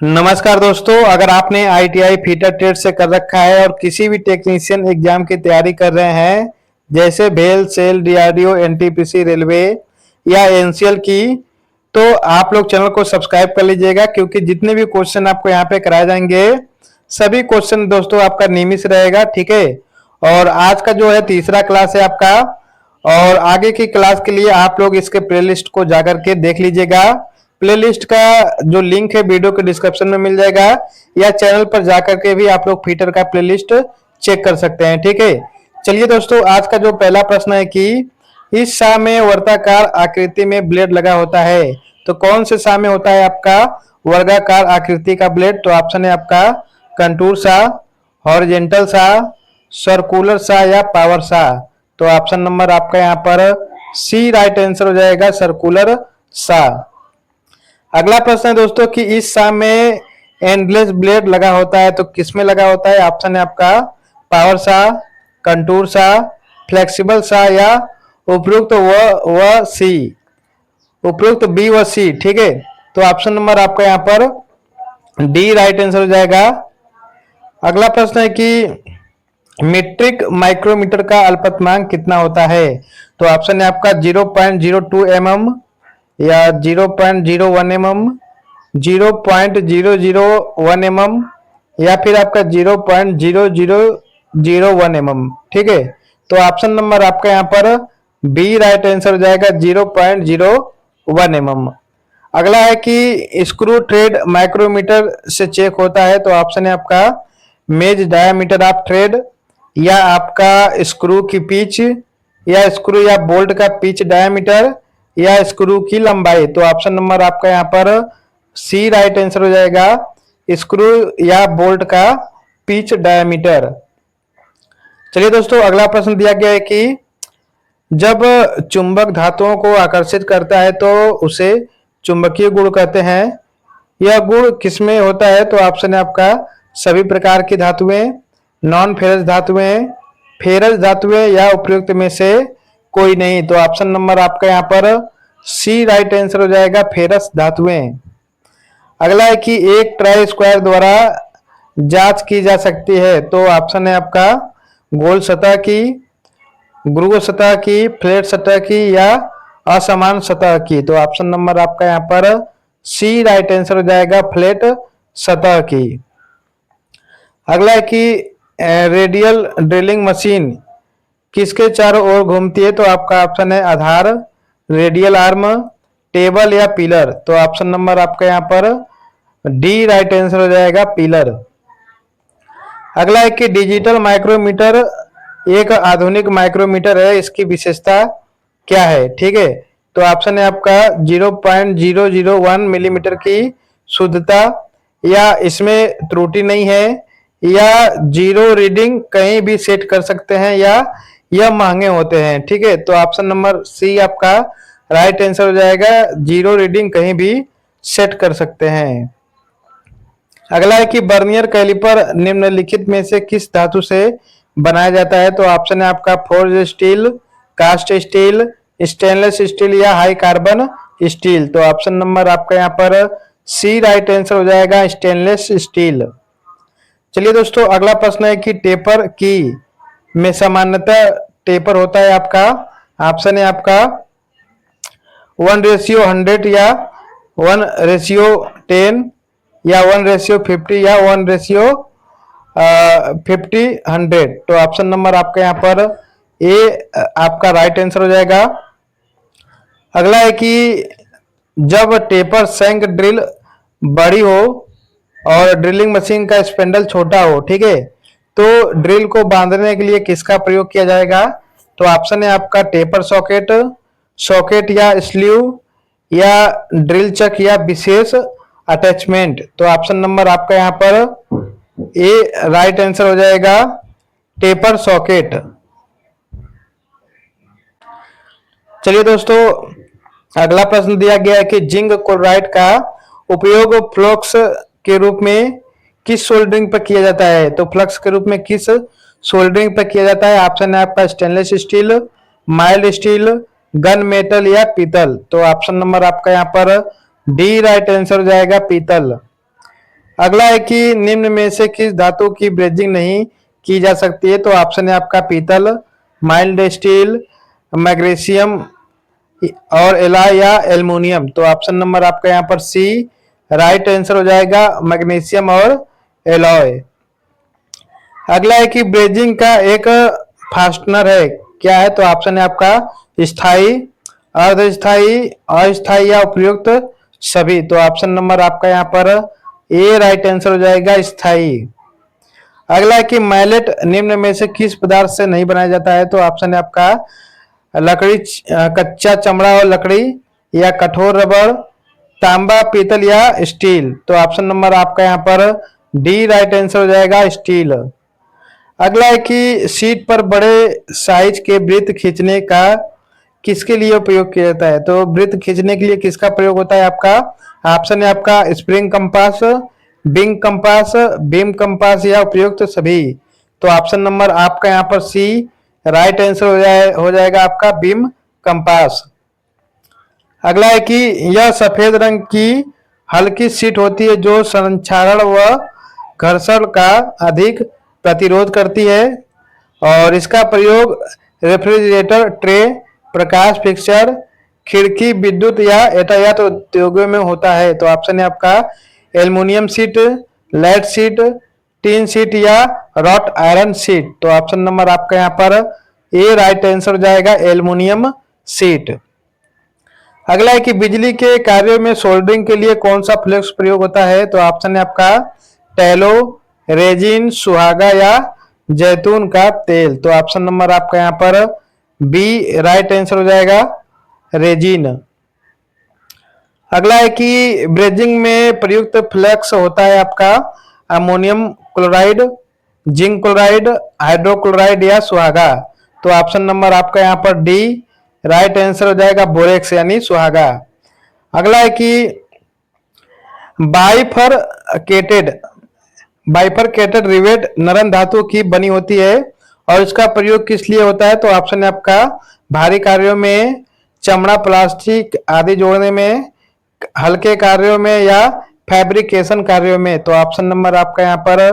नमस्कार दोस्तों, अगर आपने आईटीआई फिटर ट्रेड से कर रखा है और किसी भी टेक्नीशियन एग्जाम की तैयारी कर रहे हैं, जैसे भेल, सेल, डीआरडीओ, एनटीपीसी, रेलवे या एनसीएल की, तो आप लोग चैनल को सब्सक्राइब कर लीजिएगा, क्योंकि जितने भी क्वेश्चन आपको यहाँ पे कराए जाएंगे सभी क्वेश्चन दोस्तों आपका नियमित रहेगा। ठीक है। और आज का जो है तीसरा क्लास है आपका, और आगे की क्लास के लिए आप लोग इसके प्लेलिस्ट को जाकर के देख लीजिएगा। प्लेलिस्ट का जो लिंक है वीडियो के डिस्क्रिप्शन में मिल जाएगा, या चैनल पर जाकर के भी आप लोग फिटर का प्लेलिस्ट चेक कर सकते हैं। ठीक है। चलिए दोस्तों, आज का जो पहला प्रश्न है कि इस शाह में वर्गाकार आकृति में ब्लेड लगा होता है, तो कौन से शाह में होता है आपका वर्गाकार आकृति का ब्लेड? तो ऑप्शन है आपका contour Shah, horizontal Shah, circular Shah या पावर शाह। तो ऑप्शन नंबर आपका यहाँ पर सी राइट आंसर हो जाएगा, सर्कुलर शाह। अगला प्रश्न है दोस्तों कि इस शाह में एंडलेस ब्लेड लगा होता है, तो किस में लगा होता है? ऑप्शन है आपका power Shah, contour Shah, flexible Shah या उपयुक्त व सी, उपयुक्त बी व सी। ठीक है। तो ऑप्शन नंबर आपका यहाँ पर डी राइट आंसर हो जाएगा। अगला प्रश्न है कि मीट्रिक माइक्रोमीटर का अल्पतमांक कितना होता है? तो ऑप्शन है आपका 0.02 mm या 0.01 mm, 0.001 mm या फिर आपका 0.0001 mm। ठीक है। तो ऑप्शन नंबर आपका यहाँ पर बी राइट आंसर हो जाएगा, 0.01 mm। अगला है कि स्क्रू थ्रेड माइक्रोमीटर से चेक होता है, तो ऑप्शन है आपका मेज डायामीटर ऑफ थ्रेड, या आपका स्क्रू की पिच, या स्क्रू या बोल्ट का पिच डायामीटर, या स्क्रू की लंबाई। तो ऑप्शन नंबर आपका यहाँ पर सी राइट आंसर हो जाएगा, स्क्रू या बोल्ट का पिच डायामीटर। चलिए दोस्तों, अगला प्रश्न दिया गया है कि जब चुंबक धातुओं को आकर्षित करता है तो उसे चुंबकीय गुण कहते हैं। यह गुण किसमें होता है? तो ऑप्शन है आपका सभी प्रकार की धातुएं, नॉन फेरस धातुएं, फेरस धातुएं या उपयुक्त में से कोई नहीं। तो ऑप्शन नंबर आपका यहाँ पर सी राइट आंसर हो जाएगा, फेरस धातुएं। अगला है कि एक ट्राई स्क्वायर द्वारा जांच की जा सकती है, तो ऑप्शन है आपका गोल सतह की, ध्रुव सतह की, फ्लैट सतह की या असमान सतह की। तो ऑप्शन नंबर आपका यहाँ पर सी राइट आंसर हो जाएगा, फ्लैट सतह की। अगला है कि रेडियल ड्रिलिंग मशीन किसके चारों ओर घूमती है? तो आपका ऑप्शन है आधार, रेडियल आर्म, टेबल या पिलर। तो ऑप्शन नंबर आपका यहाँ पर डी राइट आंसर हो जाएगा, पिलर। अगला है कि डिजिटल माइक्रोमीटर एक आधुनिक माइक्रोमीटर है, इसकी विशेषता क्या है? ठीक है। तो ऑप्शन है आपका 0.001 मिलीमीटर की शुद्धता, या इसमें त्रुटि नहीं है, या जीरो रीडिंग कहीं भी सेट कर सकते हैं, या यह महंगे होते हैं। ठीक है। तो ऑप्शन नंबर सी आपका राइट आंसर हो जाएगा, जीरो रीडिंग कहीं भी सेट कर सकते हैं। अगला है कि बर्नियर कैलिपर निम्नलिखित में से किस धातु से बनाया जाता है? तो ऑप्शन है आपका forge steel, cast steel, stainless steel या हाई कार्बन स्टील। तो ऑप्शन नंबर आपका यहाँ पर सी राइट आंसर हो जाएगा, स्टेनलेस स्टील। चलिए दोस्तों, अगला प्रश्न है कि टेपर की में सामान्यतः टेपर होता है आपका, ऑप्शन है आपका 1:100 या 1:10 या 1:50 या 1:50:100। तो ऑप्शन नंबर आपका यहाँ पर ए आपका राइट आंसर हो जाएगा। अगला है कि जब टेपर शंक ड्रिल बड़ी हो और ड्रिलिंग मशीन का स्पेंडल छोटा हो, ठीक है, तो ड्रिल को बांधने के लिए किसका प्रयोग किया जाएगा? तो ऑप्शन है आपका टेपर सॉकेट, सॉकेट या स्लीव, या ड्रिल चक या विशेष अटैचमेंट। तो ऑप्शन नंबर आपका यहाँ पर ए राइट आंसर हो जाएगा, टेपर सॉकेट। चलिए दोस्तों, अगला प्रश्न दिया गया है कि जिंक क्लोराइड का उपयोग फ्लक्स के रूप में किस सोल्डरिंग पर किया जाता है? तो फ्लक्स के रूप में किस सोल्डरिंग पर किया जाता है? ऑप्शन है आपका stainless steel, mild steel, gun metal या पीतल। तो ऑप्शन नंबर आपका यहाँ पर डी राइट आंसर हो जाएगा, पीतल। अगला है कि निम्न में से किस धातु की ब्रेजिंग नहीं की जा सकती है? तो ऑप्शन है आपका पीतल, माइल्ड स्टील, मैग्नीशियम और एलॉय या एल्युमिनियम। तो ऑप्शन नंबर आपका यहाँ पर सी राइट आंसर हो जाएगा, मैग्नीशियम और एलॉय। अगला है कि ब्रेजिंग का एक फास्टनर है, क्या है? तो ऑप्शन है आपका स्थाई, अर्धस्थाई, अस्थाई या उपयुक्त सभी। तो ऑप्शन नंबर आपका यहाँ पर ए राइट आंसर हो जाएगा, स्थाई। अगला है कि मैलेट निम्न में से किस पदार्थ से नहीं बनाया जाता है? तो ऑप्शन है आपका लकड़ी, कच्चा चमड़ा और लकड़ी, या कठोर रबड़, तांबा, पीतल या स्टील। तो ऑप्शन नंबर आपका यहाँ पर डी राइट आंसर हो जाएगा, स्टील। अगला है कि सीट पर बड़े साइज के वृत्त खींचने का किसके लिए उपयोग किया जाता है? तो वृत्त खींचने के लिए किसका प्रयोग होता है आपका? ऑप्शन है आपका स्प्रिंग कंपास, बिंग कंपास, बीम कंपास या उपयुक्त सभी। तो ऑप्शन नंबर आपका यहाँ पर सी राइट आंसर हो जाएगा आपका बीम कंपास। अगला है कि यह सफेद रंग की हल्की शीट होती है जो संक्षारण व घर्षण का अधिक प्रतिरोध करती है, और इसका प्रयोग रेफ्रिजरेटर ट्रे, प्रकाश फिक्सर, खिड़की, विद्युत या यातायात उद्योगों में होता है। तो ऑप्शन है आपका aluminium sheet, lead sheet, tin sheet या रॉट आयरन शीट। तो ऑप्शन नंबर आपका यहाँ पर ए राइट आंसर हो जाएगा, एल्युमिनियम शीट। अगला है कि बिजली के कार्यों में सोल्डरिंग के लिए कौन सा फ्लेक्स प्रयोग होता है? तो ऑप्शन है आपका टेलो, रेजिन, सुहागा या जैतून का तेल। तो ऑप्शन नंबर आपका यहाँ पर बी राइट आंसर हो जाएगा, रेजिन। अगला है कि ब्रेजिंग में प्रयुक्त फ्लेक्स होता है आपका ammonium chloride, zinc chloride, hydrochloride या सुहागा। तो ऑप्शन नंबर आपका यहाँ पर डी राइट आंसर हो जाएगा, बोरेक्स यानी सुहागा। अगला है कि बाइफरकेटेड बाइफरकेटेड रिवेट नरम धातु की बनी होती है और इसका प्रयोग किस लिए होता है? तो ऑप्शन है आपका भारी कार्यों में, चमड़ा, प्लास्टिक आदि जोड़ने में, हल्के कार्यों में या फैब्रिकेशन कार्यों में। तो ऑप्शन नंबर आपका यहाँ पर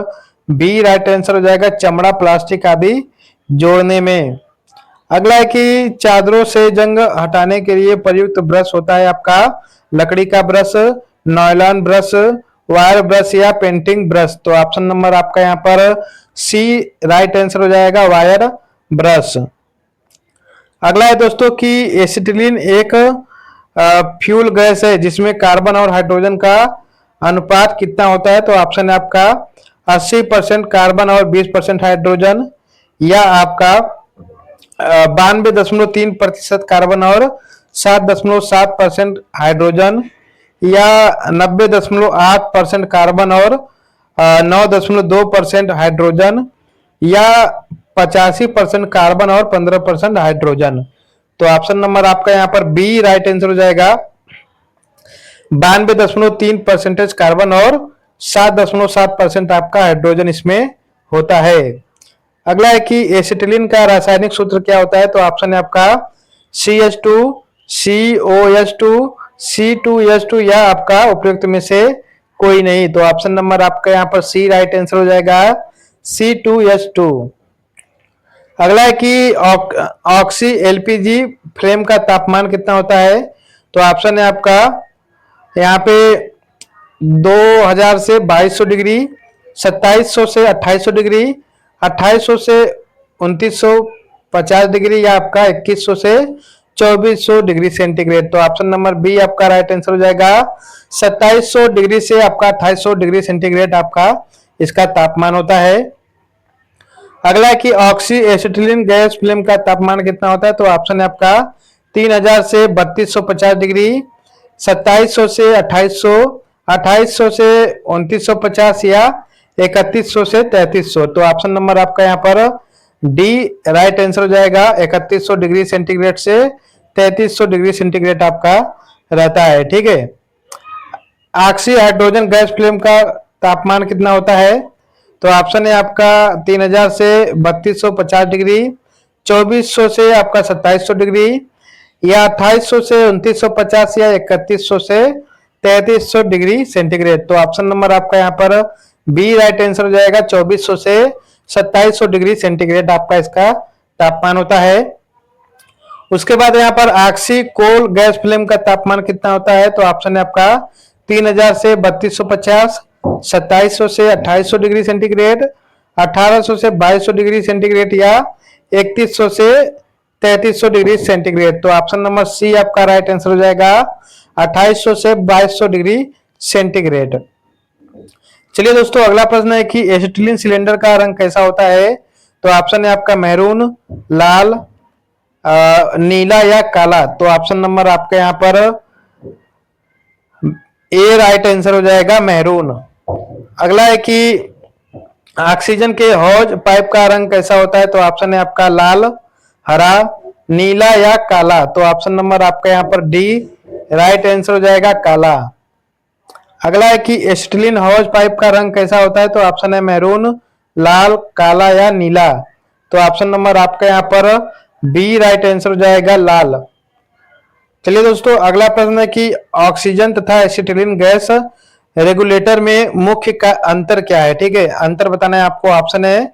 बी राइट आंसर हो जाएगा, चमड़ा, प्लास्टिक आदि जोड़ने में। अगला है कि चादरों से जंग हटाने के लिए प्रयुक्त ब्रश होता है आपका लकड़ी का brush, nylon brush, wire brush या पेंटिंग ब्रश। तो ऑप्शन नंबर आपका यहाँ पर सी राइट आंसर हो जाएगा, वायर ब्रश। अगला है दोस्तों कि एसिटिलीन एक फ्यूल गैस है जिसमें कार्बन और हाइड्रोजन का अनुपात कितना होता है? तो ऑप्शन है आपका 80% कार्बन और 20% हाइड्रोजन, या आपका 92.3% कार्बन और 7.7% हाइड्रोजन, या 90.8% कार्बन और 9.2% हाइड्रोजन, या 85% कार्बन और 15% हाइड्रोजन। तो ऑप्शन नंबर आपका यहाँ पर बी राइट आंसर हो जाएगा, 92.3% कार्बन और 7.7% आपका हाइड्रोजन इसमें होता है। अगला है कि एसिटिलीन का रासायनिक सूत्र क्या होता है? तो ऑप्शन है आपका CH2, COS2, C2H2 या आपका उपयुक्त में से कोई नहीं। तो ऑप्शन नंबर आपका यहाँ पर सी राइट आंसर हो जाएगा, C2H2। अगला है कि ऑक्सी LPG फ्लेम का तापमान कितना होता है? तो ऑप्शन है आपका यहाँ पे 2000 से 2200 डिग्री, 2700 से 2800 डिग्री, 2800 से 2950 डिग्री, या आपका 2100 से 2400 डिग्री सेंटीग्रेड। तो ऑप्शन नंबर बी आपका राइट आंसर हो जाएगा, 2700 डिग्री से आपका 2800 डिग्री सेंटीग्रेड आपका इसका तापमान होता है। अगला है कि ऑक्सी एसिटिलीन गैस फ्लेम का तापमान कितना होता है? तो ऑप्शन है आपका 3000 से 3250 डिग्री, 2700 से 2800, 2800 से 2950 या 3100 से 3300। तो ऑप्शन नंबर आपका यहाँ पर डी राइट आंसर हो जाएगा, 3100 डिग्री सेंटीग्रेड से 3300 डिग्री सेंटीग्रेड आपका रहता है। ठीक है। ऑक्सी हाइड्रोजन गैस फ्लेम का तापमान कितना होता है? तो ऑप्शन है आपका 3000 से 3250 डिग्री, 2400 से आपका 2700 डिग्री, या 2800 से 2950 या 3100 से 3300 डिग्री सेंटीग्रेड। तो ऑप्शन नंबर आपका यहाँ पर बी राइट आंसर हो जाएगा। 2400 से 2700 डिग्री सेंटीग्रेड आपका इसका तापमान होता है। उसके बाद यहाँ पर ऑक्सी कोल गैस फ्लेम का तापमान कितना होता है? तो ऑप्शन है आपका 3000 से 3250, 2700 से 2800 डिग्री सेंटीग्रेड, 1800 से 2200 डिग्री सेंटीग्रेड या 3100 से 3300 डिग्री सेंटीग्रेड। तो ऑप्शन नंबर सी आपका राइट आंसर हो जाएगा 2800 से 2200 डिग्री सेंटीग्रेड। चलिए दोस्तों, अगला प्रश्न है कि एसिटिलीन सिलेंडर का रंग कैसा होता है? तो ऑप्शन है आपका मैरून, लाल, नीला या काला। तो ऑप्शन नंबर आपके यहाँ पर ए राइट आंसर हो जाएगा मैरून। अगला है कि ऑक्सीजन के हौज पाइप का रंग कैसा होता है? तो ऑप्शन है आपका लाल, हरा, नीला या काला। तो ऑप्शन नंबर आपका यहाँ पर डी राइट आंसर हो जाएगा काला। अगला है कि एसिटिलीन हौज पाइप का रंग कैसा होता है? तो ऑप्शन है मैरून, लाल, काला या नीला। तो ऑप्शन नंबर आपका यहाँ पर बी राइट आंसर हो जाएगा लाल। चलिए दोस्तों, अगला प्रश्न है कि ऑक्सीजन तथा एसिटिलीन गैस रेगुलेटर में मुख्य का अंतर क्या है? ठीक है, अंतर बताना है आपको। ऑप्शन है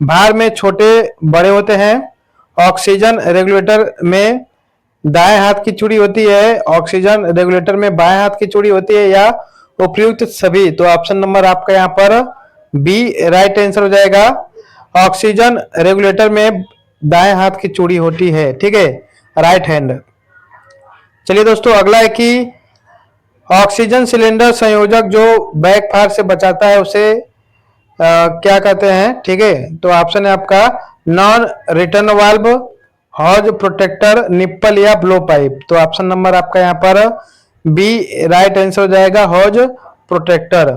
भार में छोटे बड़े होते हैं, ऑक्सीजन रेगुलेटर में दाएं हाथ की चूड़ी होती है, ऑक्सीजन रेगुलेटर में बाएं हाथ की चूड़ी होती है या उपयुक्त सभी। तो ऑप्शन नंबर आपका यहाँ पर बी राइट आंसर हो जाएगा। ऑक्सीजन रेगुलेटर में दाएं हाथ की चूड़ी होती है, ठीक है, राइट हैंड। चलिए दोस्तों, अगला है कि ऑक्सीजन सिलेंडर संयोजक जो बैकफायर से बचाता है उसे क्या कहते हैं? ठीक है, तो ऑप्शन है आपका non return valve, hose protector, nipple या ब्लो पाइप। तो ऑप्शन नंबर आपका यहाँ पर बी राइट आंसर हो जाएगा हॉज प्रोटेक्टर।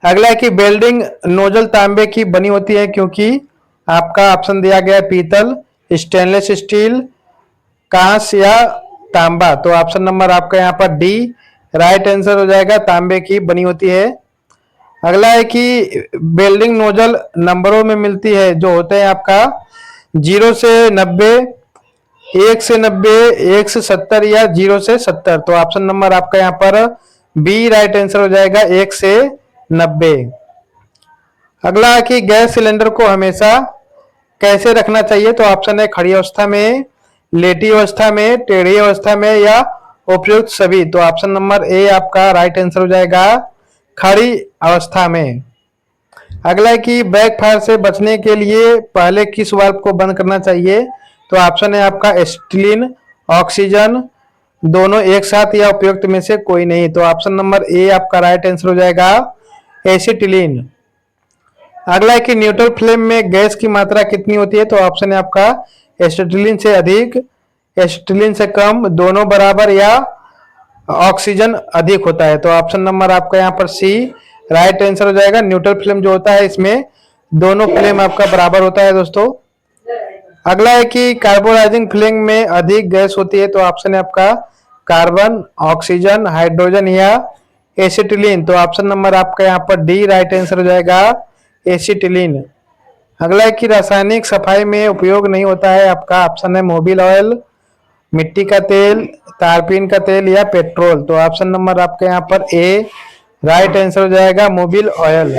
अगला है कि वेल्डिंग नोजल तांबे की बनी होती है क्योंकि आपका ऑप्शन दिया गया है पीतल, स्टेनलेस स्टील, कांस या तांबा। तो ऑप्शन नंबर आपका यहाँ पर डी राइट आंसर हो जाएगा, तांबे की बनी होती है। अगला है कि वेल्डिंग नोजल नंबरों में मिलती है जो होते हैं आपका 0 से 90, 1 से 90, 1 से 70 या 0 से 70। तो ऑप्शन नंबर आपका यहाँ पर बी राइट आंसर हो जाएगा 1 से 90। अगला है कि गैस सिलेंडर को हमेशा कैसे रखना चाहिए? तो ऑप्शन है खड़ी अवस्था में, लेटी अवस्था में, टेढ़ी अवस्था में या उपयुक्त सभी। तो ऑप्शन नंबर ए आपका राइट आंसर हो जाएगा खड़ी अवस्था में। अगला है कि बैकफायर से बचने के लिए पहले किस वाल्व को बंद करना चाहिए? तो ऑप्शन है आपका एसिटिलीन, ऑक्सीजन, दोनों एक साथ या उपयुक्त में से कोई नहीं। तो ऑप्शन नंबर ए आपका राइट आंसर हो जाएगा एसिटिलीन। अगला है कि न्यूट्रल फ्लेम में गैस की मात्रा कितनी होती है? तो ऑप्शन है आपका एसिटिलीन से अधिक, एसिटिलीन से कम, दोनों बराबर या ऑक्सीजन अधिक होता है। तो ऑप्शन नंबर आपका यहाँ पर सी राइट आंसर हो जाएगा। न्यूट्रल फ्लेम जो होता है इसमें दोनों फ्लेम आपका बराबर होता है दोस्तों। अगला है कि कार्बोनाइजिंग फ्लेम में अधिक गैस होती है। तो ऑप्शन है आपका कार्बन, ऑक्सीजन, हाइड्रोजन या एसिटिलीन। तो ऑप्शन नंबर आपका यहाँ पर डी राइट आंसर हो जाएगा एसिटिलीन। अगला है कि रासायनिक सफाई में उपयोग नहीं होता है आपका ऑप्शन है मोबिल ऑयल, मिट्टी का तेल, तारपीन का तेल या पेट्रोल। तो ऑप्शन नंबर आपके यहाँ पर ए राइट आंसर हो जाएगा मोबिल ऑयल।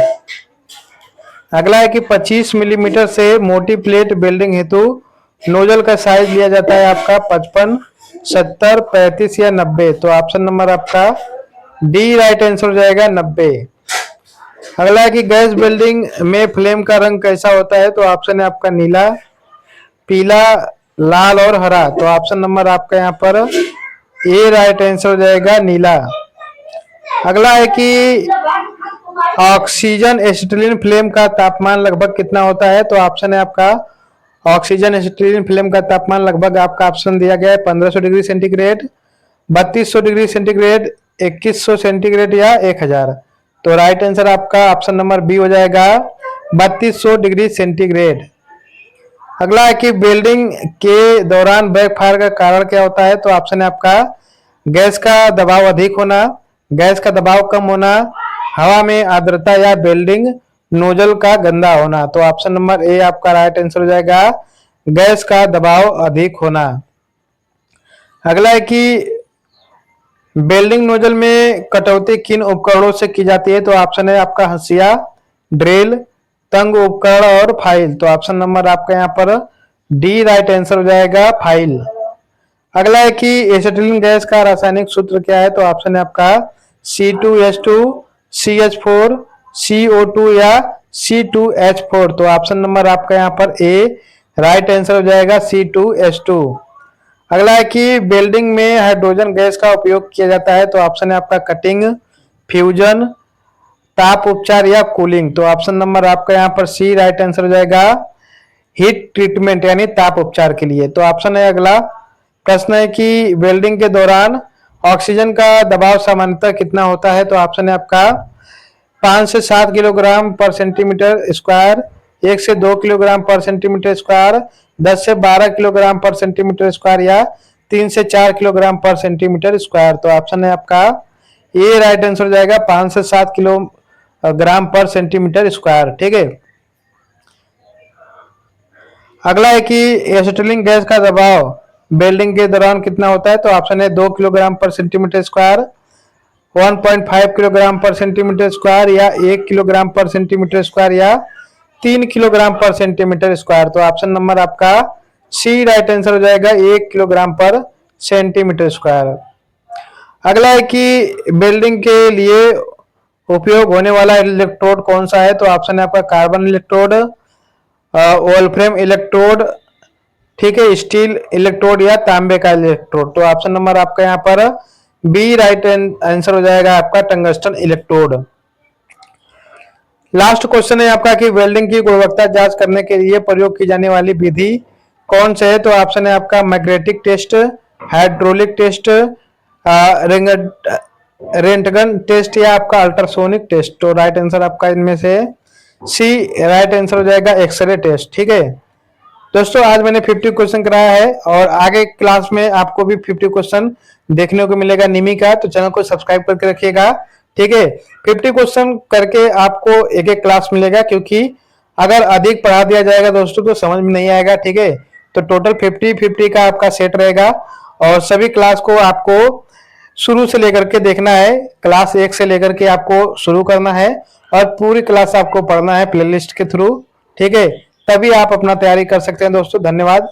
अगला है कि 25 मिलीमीटर से मोटी प्लेट वेल्डिंग हेतु नोजल का साइज लिया जाता है आपका 55, 70, 35 या 90। तो ऑप्शन नंबर आपका डी राइट आंसर हो जाएगा 90। अगला है कि गैस वेल्डिंग में फ्लेम का रंग कैसा होता है? तो ऑप्शन है आपका नीला, पीला, लाल और हरा। तो ऑप्शन नंबर आपका यहाँ पर ए राइट आंसर हो जाएगा नीला। अगला है कि ऑक्सीजन एसिटिलीन फ्लेम का तापमान लगभग कितना होता है? तो ऑप्शन है आपका ऑक्सीजन एसिटिलीन फ्लेम का तापमान लगभग आपका ऑप्शन दिया गया है 1500 degree centigrade, 3200 degree centigrade, 2100 centigrade या 1000। तो राइट आंसर आपका ऑप्शन नंबर बी हो जाएगा 3200 डिग्री सेंटीग्रेड। अगला है कि वेल्डिंग के दौरान बैकफायर का कारण क्या होता है? तो ऑप्शन है आपका गैस का दबाव अधिक होना, गैस का दबाव कम होना, हवा में आर्द्रता या वेल्डिंग नोजल का गंदा होना। तो ऑप्शन नंबर ए आपका राइट आंसर हो जाएगा गैस का दबाव अधिक होना। अगला है कि वेल्डिंग नोजल में कटौती किन उपकरणों से की जाती है? तो ऑप्शन है आपका हंसिया, ड्रिल, तंग उपकरण और फाइल। तो ऑप्शन नंबर आपका यहाँ पर डी राइट आंसर हो जाएगा, फाइल। अगला है कि एसिटिलीन गैस का रासायनिक सूत्र क्या है? तो ऑप्शन है आपका C2H2, CH4, CO2 या C2H4। तो ऑप्शन नंबर आपका यहाँ पर ए राइट आंसर हो जाएगा, C2H2। अगला है कि वेल्डिंग में हाइड्रोजन गैस का उपयोग किया जाता है। तो ऑप्शन है आपका कटिंग, फ्यूजन, ताप उपचार या कूलिंग। तो ऑप्शन नंबर आपका यहाँ पर सी राइट आंसर हो जाएगा, हीट ट्रीटमेंट यानी ताप उपचार के लिए। तो ऑप्शन है अगला प्रश्न है कि वेल्डिंग के दौरान ऑक्सीजन का दबाव सामान्यतः कितना होता है? तो ऑप्शन है आपका 5 से 7 किलोग्राम पर सेंटीमीटर स्क्वायर, 1 से 2 किलोग्राम पर सेंटीमीटर स्क्वायर, 10 से 12 किलोग्राम पर सेंटीमीटर स्क्वायर या 3 से 4 किलोग्राम पर सेंटीमीटर स्क्वायर। तो ऑप्शन है आपका ये राइट आंसर हो जाएगा, 5 से 7 किलोग्राम पर सेंटीमीटर स्क्वायर। ठीक है। अगला है कि एसिटिलीन गैस का दबाव वेल्डिंग के दौरान कितना होता है? तो ऑप्शन है 2 किलोग्राम पर सेंटीमीटर स्क्वायर, 1.5 किलोग्राम पर सेंटीमीटर स्क्वायर या 1 किलोग्राम पर सेंटीमीटर स्क्वायर या 3 किलोग्राम पर सेंटीमीटर स्क्वायर। तो ऑप्शन नंबर आपका सी राइट आंसर हो जाएगा, 1 किलोग्राम पर सेंटीमीटर स्क्वायर। अगला है कि वेल्डिंग के लिए उपयोग होने वाला इलेक्ट्रोड कौन सा है? तो ऑप्शन है आपका कार्बन इलेक्ट्रोड, वोल्फ्रेम इलेक्ट्रोड, ठीक है, स्टील इलेक्ट्रोड या तांबे का इलेक्ट्रोड। तो ऑप्शन नंबर आपका यहाँ पर बी राइट आंसर हो जाएगा आपका, टंगस्टन इलेक्ट्रोड। लास्ट क्वेश्चन है आपका कि वेल्डिंग की गुणवत्ता जांच करने के लिए प्रयोग की जाने वाली विधि कौन से है? तो ऑप्शन है आपका magnetic test, hydraulic test, Roentgen test या आपका अल्ट्रासोनिक टेस्ट। तो राइट आंसर आपका इनमें से सी राइट आंसर हो जाएगा, एक्सरे टेस्ट। ठीक है दोस्तों, आज मैंने 50 क्वेश्चन कराया है और आगे क्लास में आपको भी 50 क्वेश्चन देखने को मिलेगा निमी का। तो चैनल को सब्सक्राइब करके रखिएगा। ठीक है, 50 क्वेश्चन करके आपको एक एक क्लास मिलेगा, क्योंकि अगर अधिक पढ़ा दिया जाएगा दोस्तों तो समझ में नहीं आएगा। ठीक है, तो टोटल 50-50 का आपका सेट रहेगा और सभी क्लास को आपको शुरू से लेकर के देखना है। क्लास 1 से लेकर के आपको शुरू करना है और पूरी क्लास आपको पढ़ना है प्लेलिस्ट के थ्रू। ठीक है, तभी आप अपना तैयारी कर सकते हैं दोस्तों। धन्यवाद।